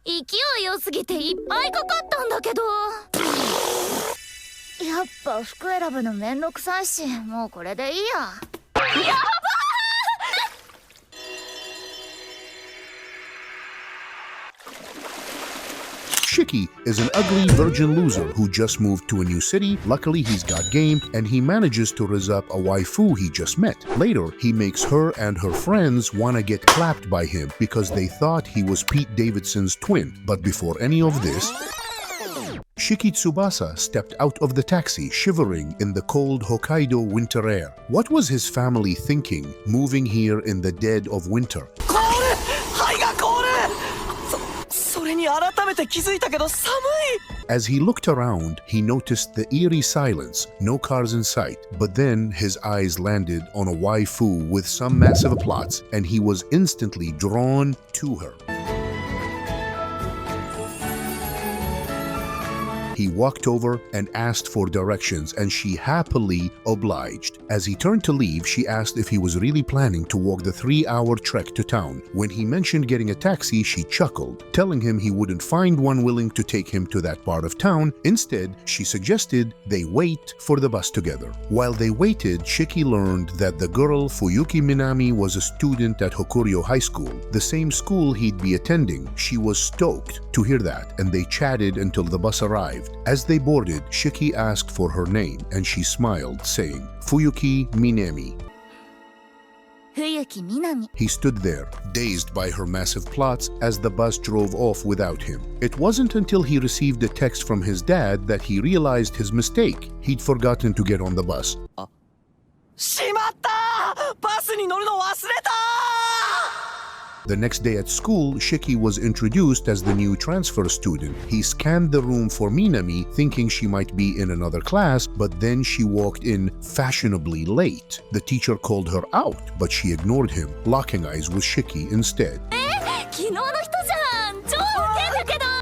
勢い良すぎていっぱいかかったんだけど。やっぱ服選ぶのめんどくさいし、もうこれでいいや。やば！Shiki is an ugly virgin loser who just moved to a new city. Luckily, he's got game, and he manages to rizz up a waifu he just met. Later, he makes her and her friends wanna get clapped by him because they thought he was Pete Davidson's twin. But before any of this, Shiki Tsubasa stepped out of the taxi, shivering in the cold Hokkaido winter air. What was his family thinking, moving here in the dead of winter? As he looked around, he noticed the eerie silence, no cars in sight. But then his eyes landed on a waifu with some massive plots, and he was instantly drawn to her. He walked over and asked for directions, and she happily obliged. As he turned to leave, she asked if he was really planning to walk the 3-hour trek to town. When he mentioned getting a taxi, she chuckled, telling him he wouldn't find one willing to take him to that part of town. Instead, she suggested they wait for the bus together. While they waited, Shiki learned that the girl Fuyuki Minami was a student at Hokkaido High School, the same school he'd be attending. She was stoked to hear that, and they chatted until the bus arrived. As they boarded, Shiki asked for her name, and she smiled, saying, Fuyuki Minami. Fuyuki Minami. He stood there, dazed by her massive plots, as the bus drove off without him. It wasn't until he received a text from his dad that he realized his mistake. He'd forgotten to get on the bus. The next day at school, Shiki was introduced as the new transfer student. He scanned the room for Minami, thinking she might be in another class, but then she walked in fashionably late. The teacher called her out, but she ignored him, locking eyes with Shiki instead.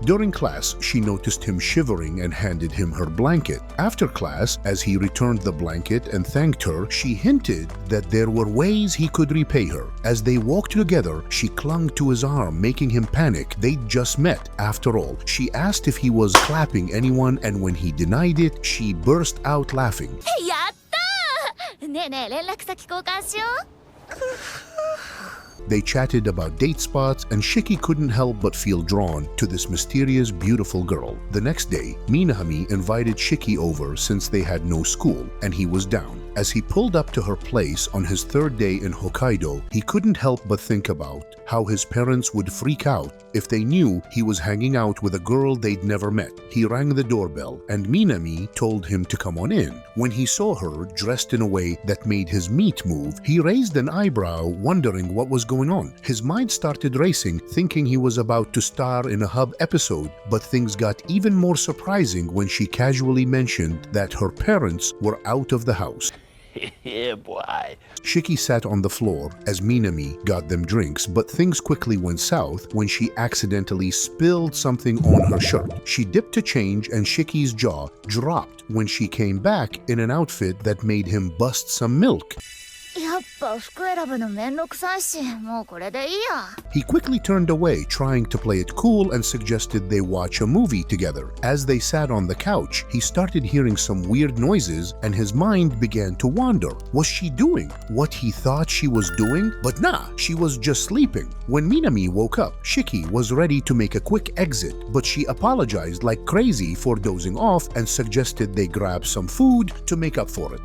During class, she noticed him shivering and handed him her blanket. After class, as he returned the blanket and thanked her, she hinted that there were ways he could repay her. As they walked together, she clung to his arm, making him panic. They'd just met, after all. She asked if he was clapping anyone, and when he denied it, she burst out laughing. They chatted about date spots, and Shiki couldn't help but feel drawn to this mysterious, beautiful girl. The next day, Minami invited Shiki over since they had no school, and he was down. As he pulled up to her place on his 3rd day in Hokkaido, he couldn't help but think about how his parents would freak out if they knew he was hanging out with a girl they'd never met. He rang the doorbell, and Minami told him to come on in. When he saw her dressed in a way that made his meat move, he raised an eyebrow, wondering what was going on. His mind started racing, thinking he was about to star in a Hub episode, but things got even more surprising when she casually mentioned that her parents were out of the house. Yeah, boy. Shiki sat on the floor as Minami got them drinks, but things quickly went south when she accidentally spilled something on her shirt. She dipped to change, and Shiki's jaw dropped when she came back in an outfit that made him bust some milk. He quickly turned away, trying to play it cool, and suggested they watch a movie together. As they sat on the couch, he started hearing some weird noises, and his mind began to wander. Was she doing what he thought she was doing? But nah, she was just sleeping. When Minami woke up, Shiki was ready to make a quick exit, but she apologized like crazy for dozing off and suggested they grab some food to make up for it.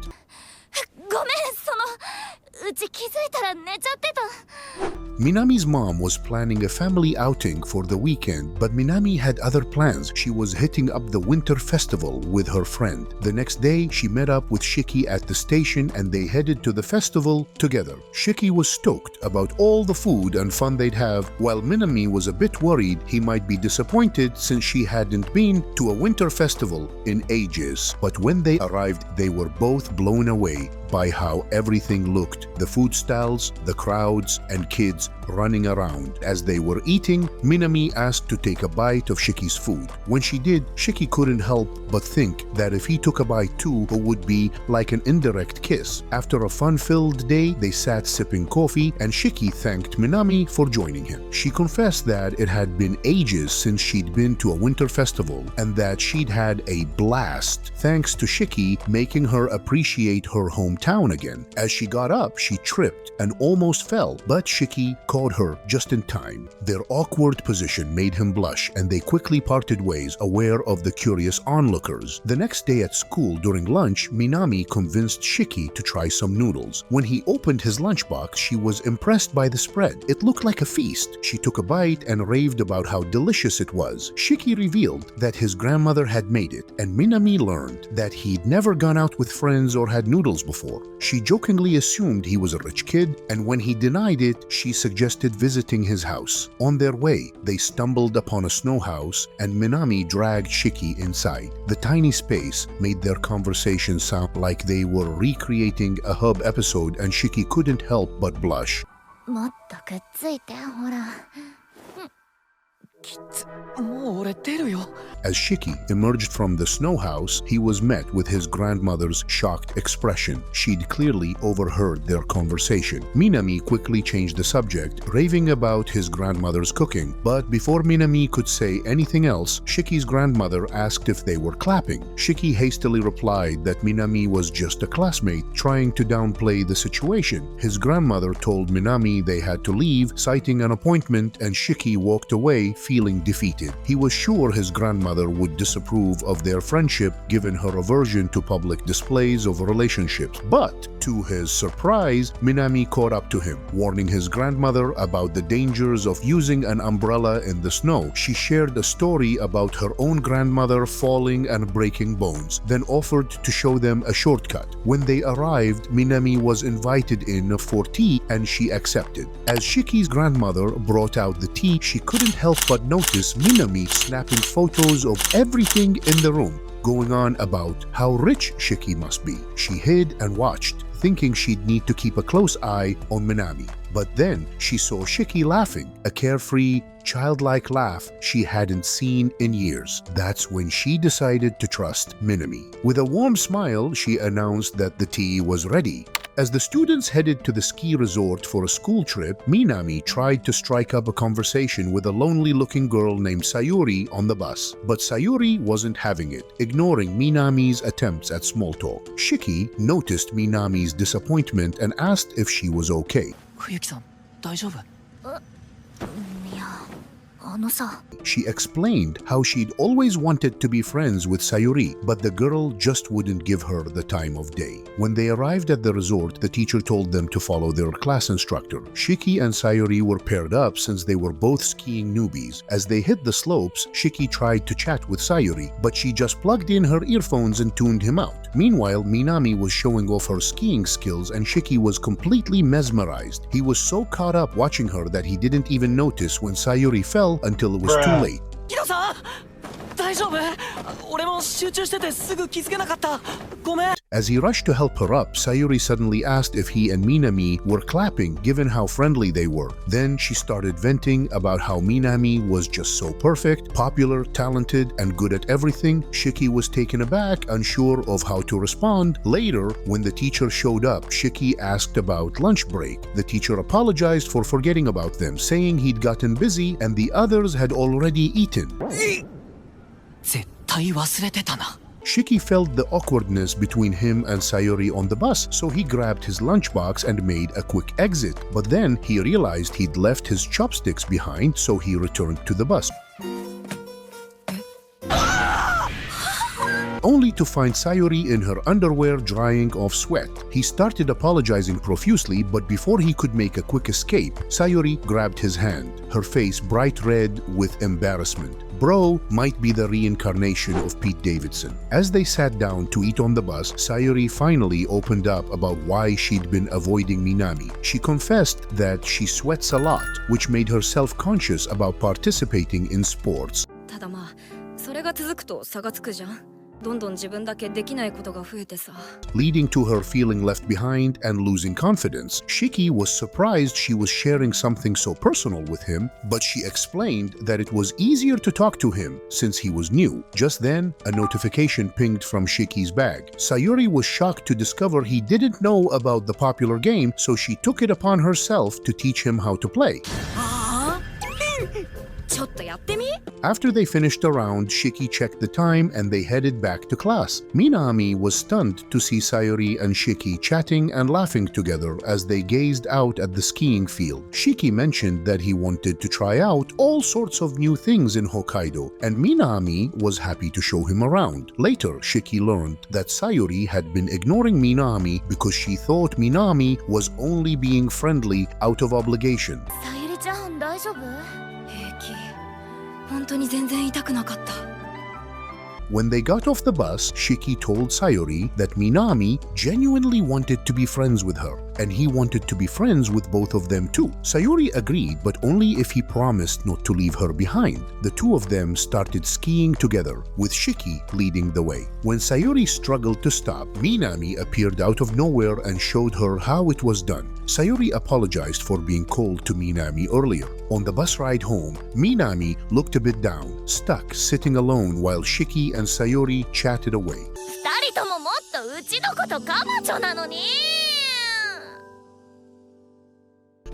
Minami's mom was planning a family outing for the weekend, but Minami had other plans. She was hitting up the winter festival with her friend. The next day, she met up with Shiki at the station, and they headed to the festival together. Shiki was stoked about all the food and fun they'd have, while Minami was a bit worried he might be disappointed since she hadn't been to a winter festival in ages. But when they arrived, they were both blown away. by how everything looked, the food stalls, the crowds, and kids running around. As they were eating, Minami asked to take a bite of Shiki's food. When she did, Shiki couldn't help but think that if he took a bite too, it would be like an indirect kiss. After a fun-filled day, they sat sipping coffee, and Shiki thanked Minami for joining him. She confessed that it had been ages since she'd been to a winter festival and that she'd had a blast thanks to Shiki making her appreciate her hometown again. As she got up, she tripped and almost fell, but Shiki caught her just in time. Their awkward position made him blush, and they quickly parted ways, aware of the curious onlookers. The next day at school during lunch, Minami convinced Shiki to try some noodles. When he opened his lunchbox, she was impressed by the spread. It looked like a feast. She took a bite and raved about how delicious it was. Shiki revealed that his grandmother had made it, and Minami learned that he'd never gone out with friends or had noodles before. She jokingly assumed he was a rich kid, and when he denied it, she suggested visiting his house. On their way, they stumbled upon a snow house, and Minami dragged Shiki inside. The tiny space made their conversation sound like they were recreating a Hub episode, and Shiki couldn't help but blush. もっとくっついてほら。 As Shiki emerged from the snow house, he was met with his grandmother's shocked expression. She'd clearly overheard their conversation. Minami quickly changed the subject, raving about his grandmother's cooking. But before Minami could say anything else, Shiki's grandmother asked if they were clapping. Shiki hastily replied that Minami was just a classmate, trying to downplay the situation. His grandmother told Minami they had to leave, citing an appointment, and Shiki walked away, feeling defeated. He was sure his grandmother would disapprove of their friendship given her aversion to public displays of relationships. But, to his surprise, Minami caught up to him, warning his grandmother about the dangers of using an umbrella in the snow. She shared a story about her own grandmother falling and breaking bones, then offered to show them a shortcut. When they arrived, Minami was invited in for tea, and she accepted. As Shiki's grandmother brought out the tea, she couldn't help but notice Minami snapping photos of everything in the room, going on about how rich Shiki must be. She hid and watched, thinking she'd need to keep a close eye on Minami. But then she saw Shiki laughing, a carefree, childlike laugh she hadn't seen in years. That's when she decided to trust Minami. With a warm smile, she announced that the tea was ready. As the students headed to the ski resort for a school trip, Minami tried to strike up a conversation with a lonely-looking girl named Sayuri on the bus. But Sayuri wasn't having it, ignoring Minami's attempts at small talk. Shiki noticed Minami's disappointment and asked if she was okay. 冬木さん、大丈夫？ いや、あのさ。 She explained how she'd always wanted to be friends with Sayuri, but the girl just wouldn't give her the time of day. When they arrived at the resort, the teacher told them to follow their class instructor. Shiki and Sayuri were paired up since they were both skiing newbies. As they hit the slopes, Shiki tried to chat with Sayuri, but she just plugged in her earphones and tuned him out. Meanwhile, Minami was showing off her skiing skills, and Shiki was completely mesmerized. He was so caught up watching her that he didn't even notice when Sayuri fell until it was too late. ヒロさん、大丈夫？俺も集中しててすぐ気づけなかった。ごめん。 As he rushed to help her up, Sayuri suddenly asked if he and Minami were clapping, given how friendly they were. Then she started venting about how Minami was just so perfect, popular, talented, and good at everything. Shiki was taken aback, unsure of how to respond. Later, when the teacher showed up, Shiki asked about lunch break. The teacher apologized for forgetting about them, saying he'd gotten busy and the others had already eaten. 絶対忘れてたな。 Shiki felt the awkwardness between him and Sayuri on the bus, so he grabbed his lunchbox and made a quick exit. But then he realized he'd left his chopsticks behind, so he returned to the bus. Only to find Sayuri in her underwear drying off sweat. He started apologizing profusely, but before he could make a quick escape, Sayuri grabbed his hand, her face bright red with embarrassment. Bro might be the reincarnation of Pete Davidson. As they sat down to eat on the bus, Sayuri finally opened up about why she'd been avoiding Minami. She confessed that she sweats a lot, which made her self-conscious about participating in sports. ただまあ、それが続くと差がつくじゃん。どんどん自分だけできないことが増えてさ。 leading to her feeling left behind and losing confidence. Shiki was surprised she was sharing something so personal with him, but she explained that it was easier to talk to him since he was new. Just then, a notification pinged from Shiki's bag. Sayuri was shocked to discover he didn't know about the popular game, so she took it upon herself to teach him how to play. ちょっとやってみ。 After they finished the round, Shiki checked the time and they headed back to class. Minami was stunned to see Sayuri and Shiki chatting and laughing together as they gazed out at the skiing field. Shiki mentioned that he wanted to try out all sorts of new things in Hokkaido, and Minami was happy to show him around. Later, Shiki learned that Sayuri had been ignoring Minami because she thought Minami was only being friendly out of obligation. さゆりちゃん大丈夫？ 平気。本当に全然痛くなかった。 When they got off the bus, Shiki told Sayuri that Minami genuinely wanted to be friends with her, and he wanted to be friends with both of them too. Sayuri agreed, but only if he promised not to leave her behind. The two of them started skiing together, with Shiki leading the way. When Sayuri struggled to stop, Minami appeared out of nowhere and showed her how it was done. Sayuri apologized for being cold to Minami earlier. On the bus ride home, Minami looked a bit down, stuck sitting alone while Shiki and Sayuri chatted away. 二人とももっとうちのことガマチョなのに。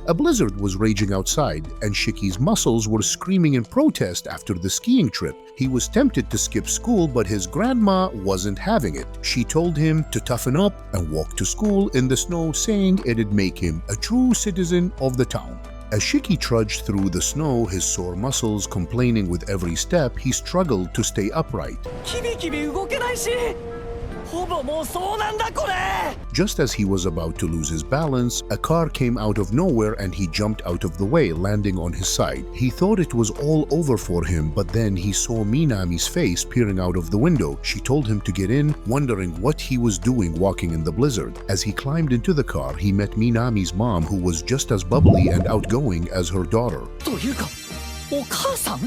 A blizzard was raging outside, and Shiki's muscles were screaming in protest after the skiing trip. He was tempted to skip school, but his grandma wasn't having it. She told him to toughen up and walk to school in the snow, saying it'd make him a true citizen of the town. As Shiki trudged through the snow, his sore muscles complaining with every step, he struggled to stay upright. キビキビ動けないし、ほぼもうそうなんだこれ。 Just as he was about to lose his balance, a car came out of nowhere and he jumped out of the way, landing on his side. He thought it was all over for him, but then he saw Minami's face peering out of the window. She told him to get in, wondering what he was doing walking in the blizzard. As he climbed into the car, he met Minami's mom, who was just as bubbly and outgoing as her daughter. というか、お母さん？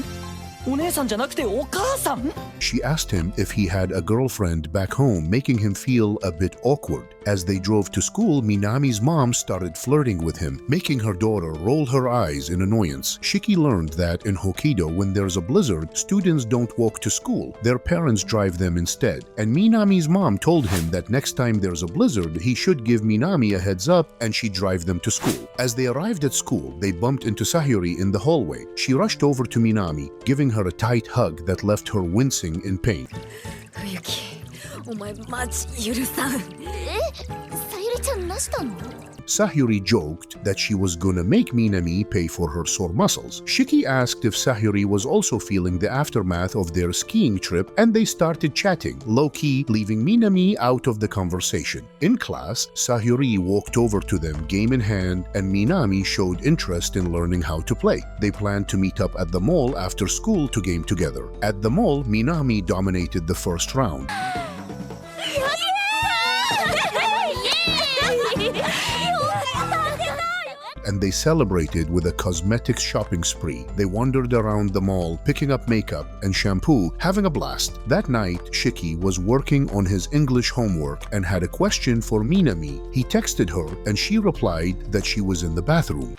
お姉さんじゃなくてお母さん？ She asked him if he had a girlfriend back home, making him feel a bit awkward. As they drove to school, Minami's mom started flirting with him, making her daughter roll her eyes in annoyance. Shiki learned that in Hokkaido, when there's a blizzard, students don't walk to school. Their parents drive them instead. And Minami's mom told him that next time there's a blizzard, he should give Minami a heads up and she'd drive them to school. As they arrived at school, they bumped into Sayuri in the hallway. She rushed over to Minami, giving her a tight hug that left her wincing in pain. 冬木、お前マジ許さん。え、さゆりちゃんなしたの？ Sayuri joked that she was gonna make Minami pay for her sore muscles. Shiki asked if Sayuri was also feeling the aftermath of their skiing trip, and they started chatting, low-key, leaving Minami out of the conversation. In class, Sayuri walked over to them, game in hand, and Minami showed interest in learning how to play. They planned to meet up at the mall after school to game together. At the mall, Minami dominated the first round. And they celebrated with a cosmetics shopping spree. They wandered around the mall, picking up makeup and shampoo, having a blast. That night, Shiki was working on his English homework and had a question for Minami. He texted her and she replied that she was in the bathroom.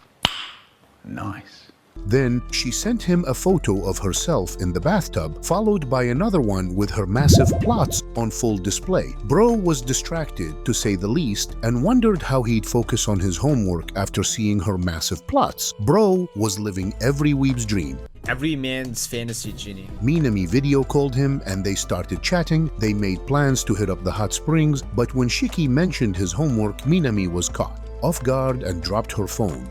Nice. Then she sent him a photo of herself in the bathtub, followed by another one with her massive plots on full display. Bro was distracted, to say the least, and wondered how he'd focus on his homework after seeing her massive plots. Bro was living every weeb's dream. Every man's fantasy genie. Minami video called him and they started chatting. They made plans to hit up the hot springs, but when Shiki mentioned his homework, Minami was caught off guard and dropped her phone.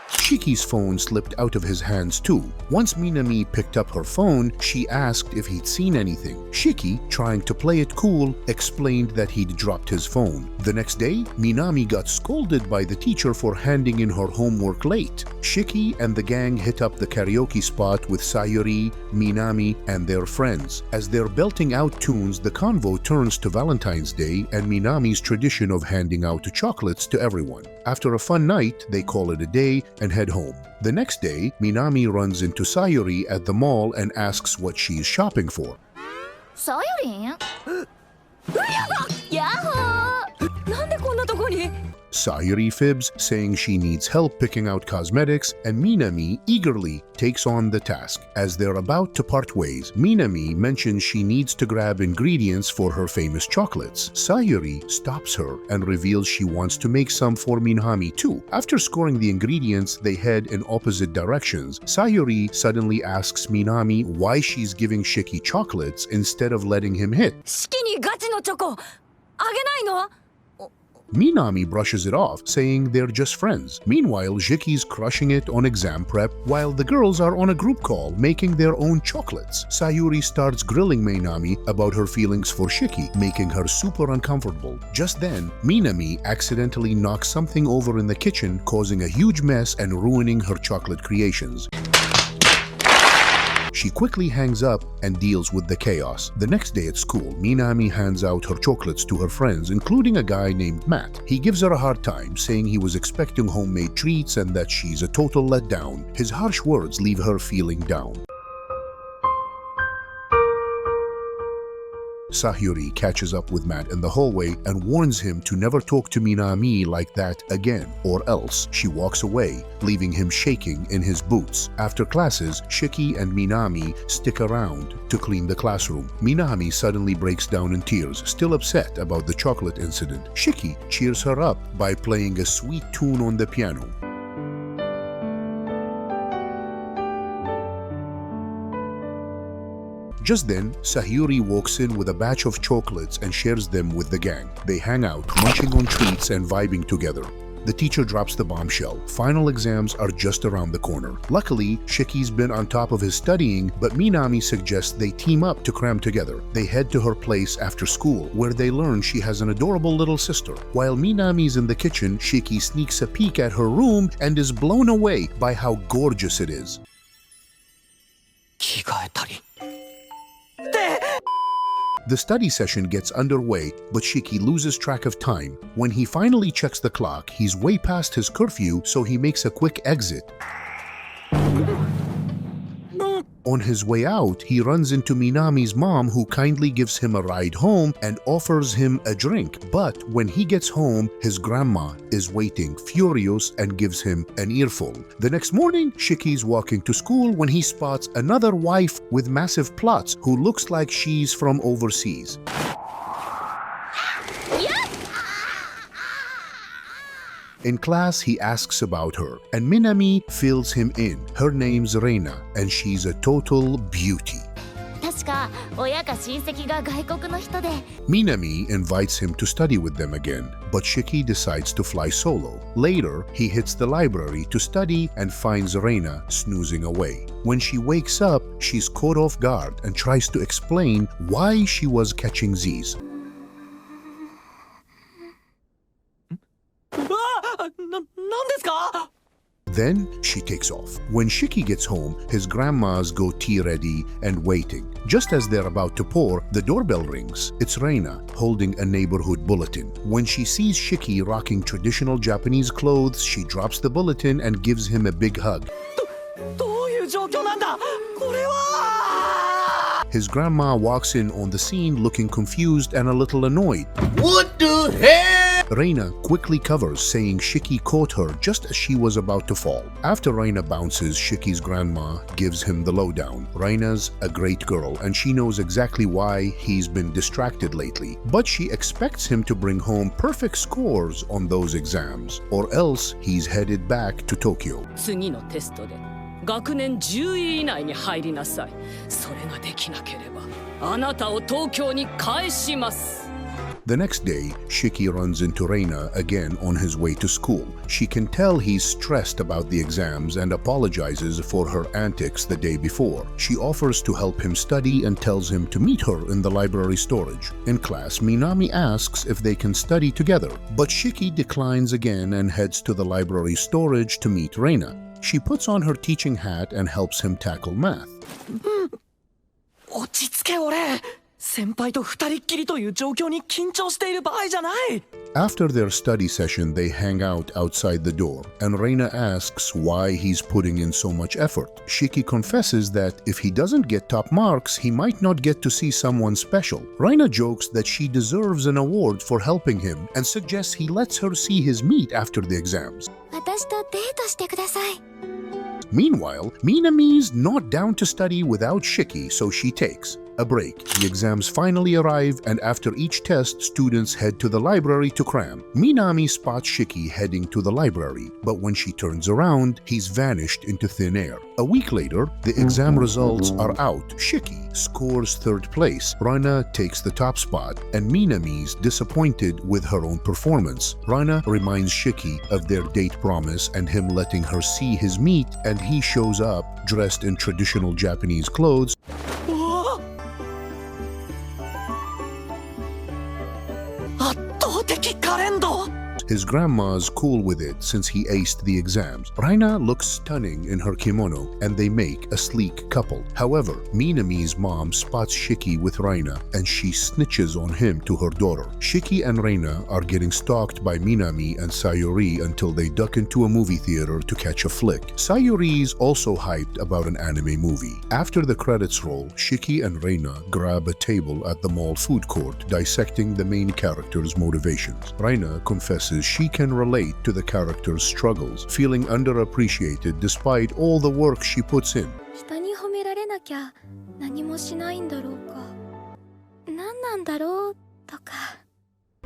Shiki's phone slipped out of his hands too. Once Minami picked up her phone, she asked if he'd seen anything. Shiki, trying to play it cool, explained that he'd dropped his phone. The next day, Minami got scolded by the teacher for handing in her homework late. Shiki and the gang hit up the karaoke spot with Sayuri, Minami, and their friends. As they're belting out tunes, the convo turns to Valentine's Day and Minami's tradition of handing out chocolates to everyone. After a fun night, they call it a day and head home. The next day, Minami runs into Sayuri at the mall and asks what she's shopping for. さゆりんやっほーなんでこんなとこに Sayuri fibs, saying she needs help picking out cosmetics, and Minami eagerly takes on the task. As they're about to part ways, Minami mentions she needs to grab ingredients for her famous chocolates. Sayuri stops her and reveals she wants to make some for Minami too. After scoring the ingredients, they head in opposite directions. Sayuri suddenly asks Minami why she's giving Shiki chocolates instead of letting him hit. 式にガチのチョコあげないの Minami brushes it off, saying they're just friends. Meanwhile, Shiki's crushing it on exam prep, while the girls are on a group call making their own chocolates. Sayuri starts grilling Minami about her feelings for Shiki, making her super uncomfortable. Just then, Minami accidentally knocks something over in the kitchen, causing a huge mess and ruining her chocolate creations. She quickly hangs up and deals with the chaos. The next day at school, Minami hands out her chocolates to her friends, including a guy named Matt. He gives her a hard time, saying he was expecting homemade treats and that she's a total letdown. His harsh words leave her feeling down. Sayuri catches up with Matt in the hallway and warns him to never talk to Minami like that again, or else she walks away, leaving him shaking in his boots. After classes, Shiki and Minami stick around to clean the classroom. Minami suddenly breaks down in tears, still upset about the chocolate incident. Shiki cheers her up by playing a sweet tune on the piano. Just then, Sayuri walks in with a batch of chocolates and shares them with the gang. They hang out, munching on treats and vibing together. The teacher drops the bombshell. Final exams are just around the corner. Luckily, Shiki's been on top of his studying, but Minami suggests they team up to cram together. They head to her place after school, where they learn she has an adorable little sister. While Minami's in the kitchen, Shiki sneaks a peek at her room and is blown away by how gorgeous it is. 着替えたり The study session gets underway, but Shiki loses track of time. When he finally checks the clock, he's way past his curfew, so he makes a quick exit. On his way out, he runs into Minami's mom, who kindly gives him a ride home and offers him a drink. But when he gets home, his grandma is waiting, furious, and gives him an earful. The next morning, Shiki's walking to school when he spots another wife with massive plots who looks like she's from overseas. In class, he asks about her, and Minami fills him in. Her name's Reina, and she's a total beauty. 確か親か親戚が外国の人で Minami invites him to study with them again, but Shiki decides to fly solo. Later, he hits the library to study and finds Reina snoozing away. When she wakes up, she's caught off guard and tries to explain why she was catching Z's. なんですか Then she takes off. When Shiki gets home, his grandmas go tea ready and waiting. Just as they're about to pour, the doorbell rings. It's Reina, holding a neighborhood bulletin. When she sees Shiki rocking traditional Japanese clothes, she drops the bulletin and gives him a big hug. どういう状況なんだこれは His grandma walks in on the scene looking confused and a little annoyed. What the hell? Reina quickly covers, saying Shiki caught her just as she was about to fall. After Reina bounces, Shiki's grandma gives him the lowdown. Reina's a great girl, and she knows exactly why he's been distracted lately. But she expects him to bring home perfect scores on those exams, or else he's headed back to Tokyo. 次のテストで学年10位以内に入りなさい。それができなければあなたを東京に返します。 The next day, Shiki runs into Reina again on his way to school. She can tell he's stressed about the exams and apologizes for her antics the day before. She offers to help him study and tells him to meet her in the library storage. In class, Minami asks if they can study together, but Shiki declines again and heads to the library storage to meet Reina. She puts on her teaching hat and helps him tackle math. 落ち着け俺先輩と二人っきりという状況に緊張している場合じゃない。 After their study session, they hang out outside the door, and Reina asks why he's putting in so much effort. Shiki confesses that if he doesn't get top marks, he might not get to see someone special. Reina jokes that she deserves an award for helping him and suggests he lets her see his meat after the exams. 私とデートしてください。 Meanwhile, Minami's not down to study without Shiki, so she takes a break. The exams finally arrive, and after each test, students head to the library to cram. Minami spots Shiki heading to the library, but when she turns around, he's vanished into thin air. A week later, the exam results are out. Shiki scores third place, Reina takes the top spot, and Minami's disappointed with her own performance. Reina reminds Shiki of their date promise and him letting her see his meat, and he shows up dressed in traditional Japanese clothes. 圧倒的可憐度。 His grandma's cool with it since he aced the exams. Reina looks stunning in her kimono and they make a sleek couple. However, Minami's mom spots Shiki with Reina and she snitches on him to her daughter. Shiki and Reina are getting stalked by Minami and Sayuri until they duck into a movie theater to catch a flick. Sayuri's also hyped about an anime movie. After the credits roll, Shiki and Reina grab a table at the mall food court, dissecting the main character's motivations. Reina confesses she can relate to the character's struggles, feeling underappreciated despite all the work she puts in. 人に褒められなきゃ何もしないんだろうか。何なんだろうとか。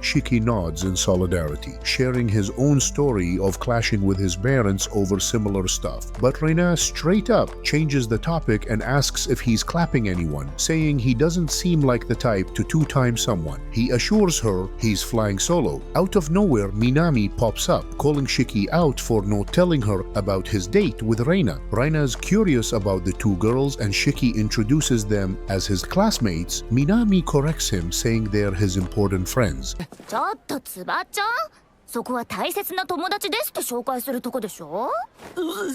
Shiki nods in solidarity, sharing his own story of clashing with his parents over similar stuff. But Reina straight up changes the topic and asks if he's clapping anyone, saying he doesn't seem like the type to two-time someone. He assures her he's flying solo. Out of nowhere, Minami pops up, calling Shiki out for not telling her about his date with Reina. Reina's curious about the two girls and Shiki introduces them as his classmates. Minami corrects him, saying they're his important friends. ちょっとつばちゃん、そこは大切な友達ですと紹介するとこでしょ。そんな。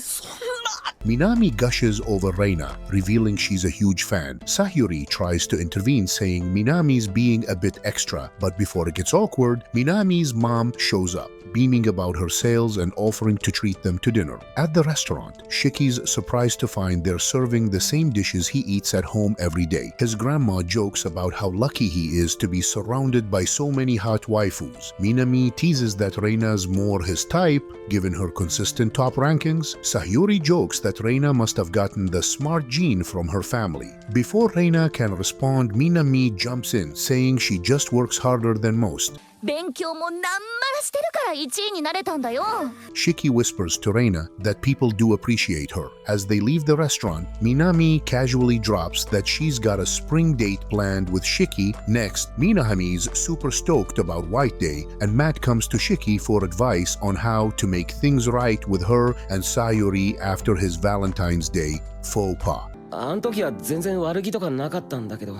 Minami gushes over Reina, revealing she's a huge fan. Sayuri tries to intervene, saying Minami's being a bit extra, but before it gets awkward, Minami's mom shows up, beaming about her sales and offering to treat them to dinner. At the restaurant, Shiki's surprised to find they're serving the same dishes he eats at home every day. His grandma jokes about how lucky he is to be surrounded by so many hot waifus. Minami teases that Reina's more his type, given her consistent top rankings. Sayuri jokes that Reina must have gotten the smart gene from her family. Before Reina can respond, Minami jumps in, saying she just works harder than most. 勉強もなんまらしてるから1位になれたんだよ。 Shiki whispers to Reina that people do appreciate her. As they leave the restaurant, Minami casually drops that she's got a spring date planned with Shiki. Next, Minami's super stoked about White Day, and Matt comes to Shiki for advice on how to make things right with her and Sayuri after his Valentine's Day faux pas. あん時は全然悪気とかなかったんだけど、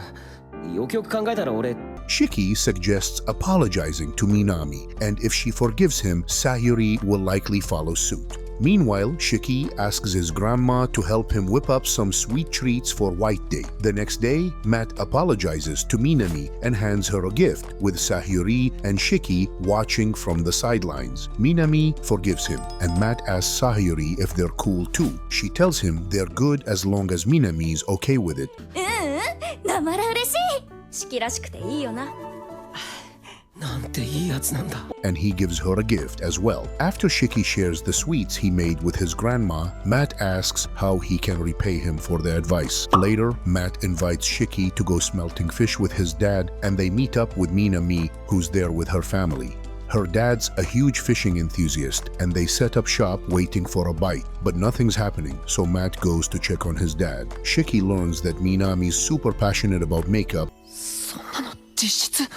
よくよく考えたら俺。 Shiki suggests apologizing to Minami, and if she forgives him, Sayuri will likely follow suit. Meanwhile, Shiki asks his grandma to help him whip up some sweet treats for White Day. The next day, Matt apologizes to Minami and hands her a gift, with Sayuri and Shiki watching from the sidelines. Minami forgives him, and Matt asks Sayuri if they're cool too. She tells him they're good as long as Minami's okay with it. なまら嬉しい。シキらしくていいよな。なんていいやつなんだ。 And he gives her a gift as well. After Shiki shares the sweets he made with his grandma, Matt asks how he can repay him for the advice. Later, Matt invites Shiki to go smelting fish with his dad, and they meet up with Minami, who's there with her family. Her dad's a huge fishing enthusiast, and they set up shop waiting for a bite. But nothing's happening, so Matt goes to check on his dad. Shiki learns that Minami's super passionate about makeup, そんなの実質。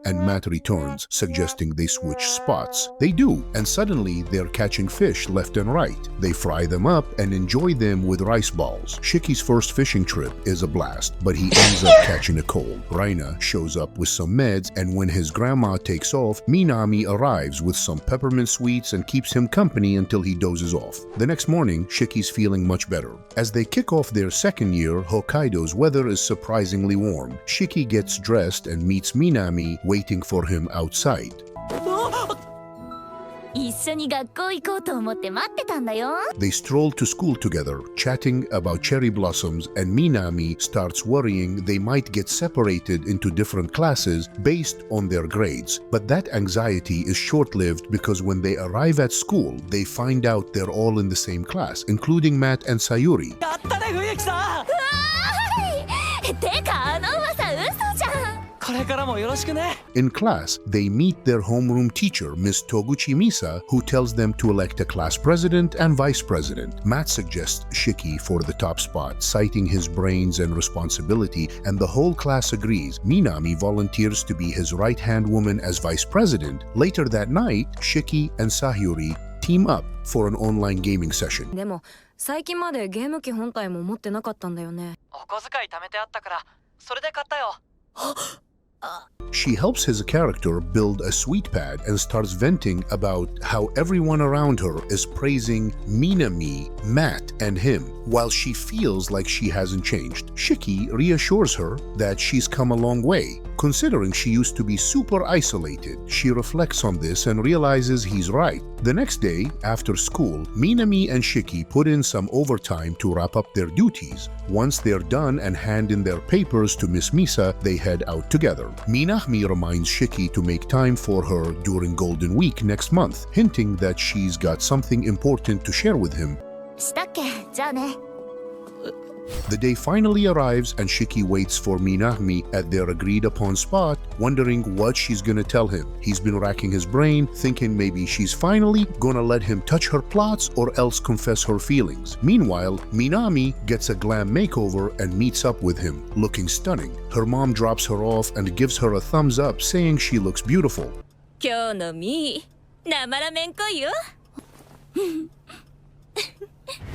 and Matt returns, suggesting they switch spots. They do, and suddenly they're catching fish left and right. They fry them up and enjoy them with rice balls. Shiki's first fishing trip is a blast, but he ends up catching a cold. Reina shows up with some meds, and when his grandma takes off, Minami arrives with some peppermint sweets and keeps him company until he dozes off. The next morning, Shiki's feeling much better. As they kick off their second year, Hokkaido's weather is surprisingly warm. Shiki gets dressed and meets Minami waiting for him outside. 一緒に学校行こうと思って待ってたんだよ。 They stroll to school together, chatting about cherry blossoms, and Minami starts worrying they might get separated into different classes based on their grades. But that anxiety is short-lived because when they arrive at school, they find out they're all in the same class, including Matt and Sayuri. やったね冬木さんてかあの噂嘘じゃん。これからもよろしくね In class, they meet their homeroom teacher, Miss Toguchi Misa, who tells them to elect a class president and vice president. Matt suggests Shiki for the top spot, citing his brains and responsibility, and the whole class agrees. Minami volunteers to be his right-hand woman as vice president. Later that night, Shiki and Sayuri team up for an online gaming session. でも最近までゲーム機本体も持ってなかったんだよね。お小遣い貯めてあったからそれで買ったよ She helps his character build a sweet pad and starts venting about how everyone around her is praising Minami, Matt, and him, while she feels like she hasn't changed. Shiki reassures her that she's come a long way. Considering she used to be super isolated, she reflects on this and realizes he's right. The next day, after school, Minami and Shiki put in some overtime to wrap up their duties. Once they're done and hand in their papers to Miss Misa, they head out together. Minami reminds Shiki to make time for her during Golden Week next month, hinting that she's got something important to share with him. したっけ？じゃあね。 The day finally arrives and Shiki waits for Minami at their agreed-upon spot, wondering what she's gonna tell him. He's been racking his brain, thinking maybe she's finally gonna let him touch her plots or else confess her feelings. Meanwhile, Minami gets a glam makeover and meets up with him, looking stunning. Her mom drops her off and gives her a thumbs up, saying she looks beautiful. 今日のみ生ラメン濃いよ。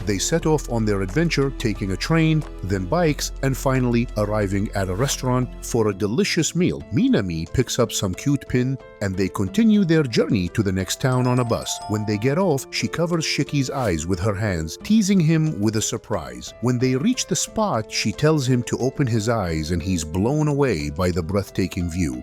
They set off on their adventure, taking a train, then bikes, and finally arriving at a restaurant for a delicious meal. Minami picks up some cute pin, and they continue their journey to the next town on a bus. When they get off, she covers Shiki's eyes with her hands, teasing him with a surprise. When they reach the spot, she tells him to open his eyes, and he's blown away by the breathtaking view.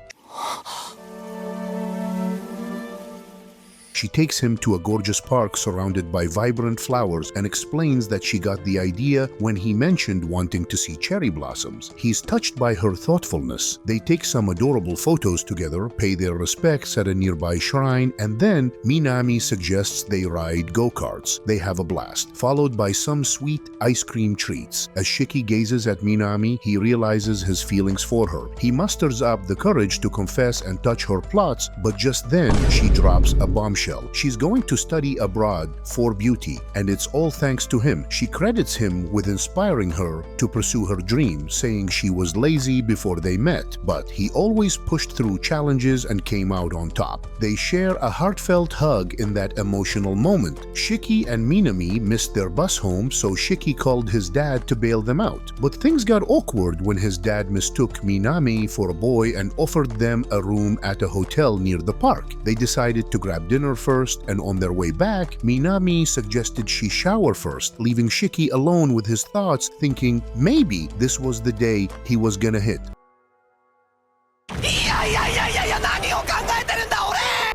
She takes him to a gorgeous park surrounded by vibrant flowers and explains that she got the idea when he mentioned wanting to see cherry blossoms. He's touched by her thoughtfulness. They take some adorable photos together, pay their respects at a nearby shrine, and then Minami suggests they ride go-karts. They have a blast, followed by some sweet ice cream treats. As Shiki gazes at Minami, he realizes his feelings for her. He musters up the courage to confess and touch her plots, but just then she drops a bombshell. She's going to study abroad for beauty, and it's all thanks to him. She credits him with inspiring her to pursue her dream, saying she was lazy before they met, but he always pushed through challenges and came out on top. They share a heartfelt hug in that emotional moment. Shiki and Minami missed their bus home, so Shiki called his dad to bail them out. But things got awkward when his dad mistook Minami for a boy and offered them a room at a hotel near the park. They decided to grab dinner first, and on their way back, Minami suggested she shower first, leaving Shiki alone with his thoughts, thinking maybe this was the day he was gonna hit.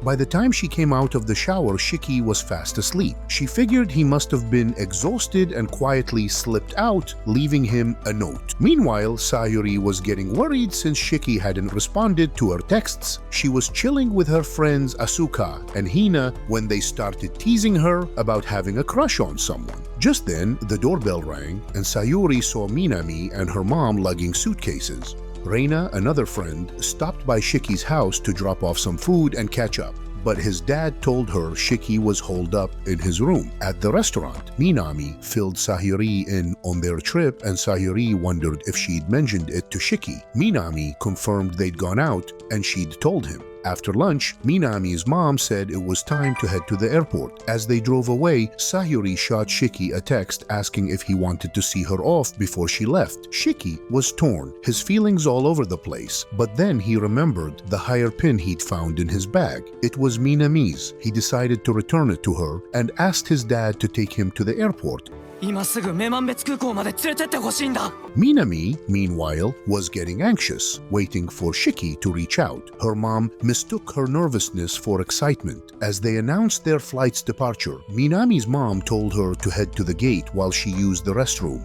By the time she came out of the shower, Shiki was fast asleep. She figured he must have been exhausted and quietly slipped out, leaving him a note. Meanwhile, Sayuri was getting worried since Shiki hadn't responded to her texts. She was chilling with her friends Asuka and Hina when they started teasing her about having a crush on someone. Just then, the doorbell rang and Sayuri saw Minami and her mom lugging suitcases. Reina, another friend, stopped by Shiki's house to drop off some food and catch up. but his dad told her Shiki was holed up in his room. At the restaurant, Minami filled Sayuri in on their trip and Sayuri wondered if she'd mentioned it to Shiki. Minami confirmed they'd gone out and she'd told him. After lunch, Minami's mom said it was time to head to the airport. As they drove away, Sayuri shot Shiki a text asking if he wanted to see her off before she left. Shiki was torn, his feelings all over the place, but then he remembered the hairpin he'd found in his bag. It was Minami's. He decided to return it to her and asked his dad to take him to the airport. 今すぐ女満別空港まで連れてってほしいんだ。 Minami, meanwhile, was getting anxious, waiting for Shiki to reach out. Her mom mistook her nervousness for excitement. As they announced their flight's departure, Minami's mom told her to head to the gate while she used the restroom.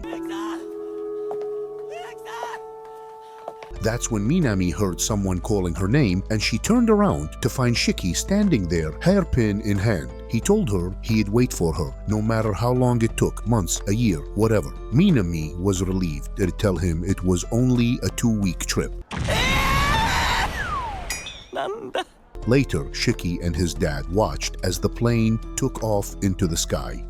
That's when Minami heard someone calling her name and she turned around to find Shiki standing there, hairpin in hand. He told her he'd wait for her, no matter how long it took, months, a year, whatever. Minami was relieved to tell him it was only a 2-week trip. なんだ。 Later, Shiki and his dad watched as the plane took off into the sky.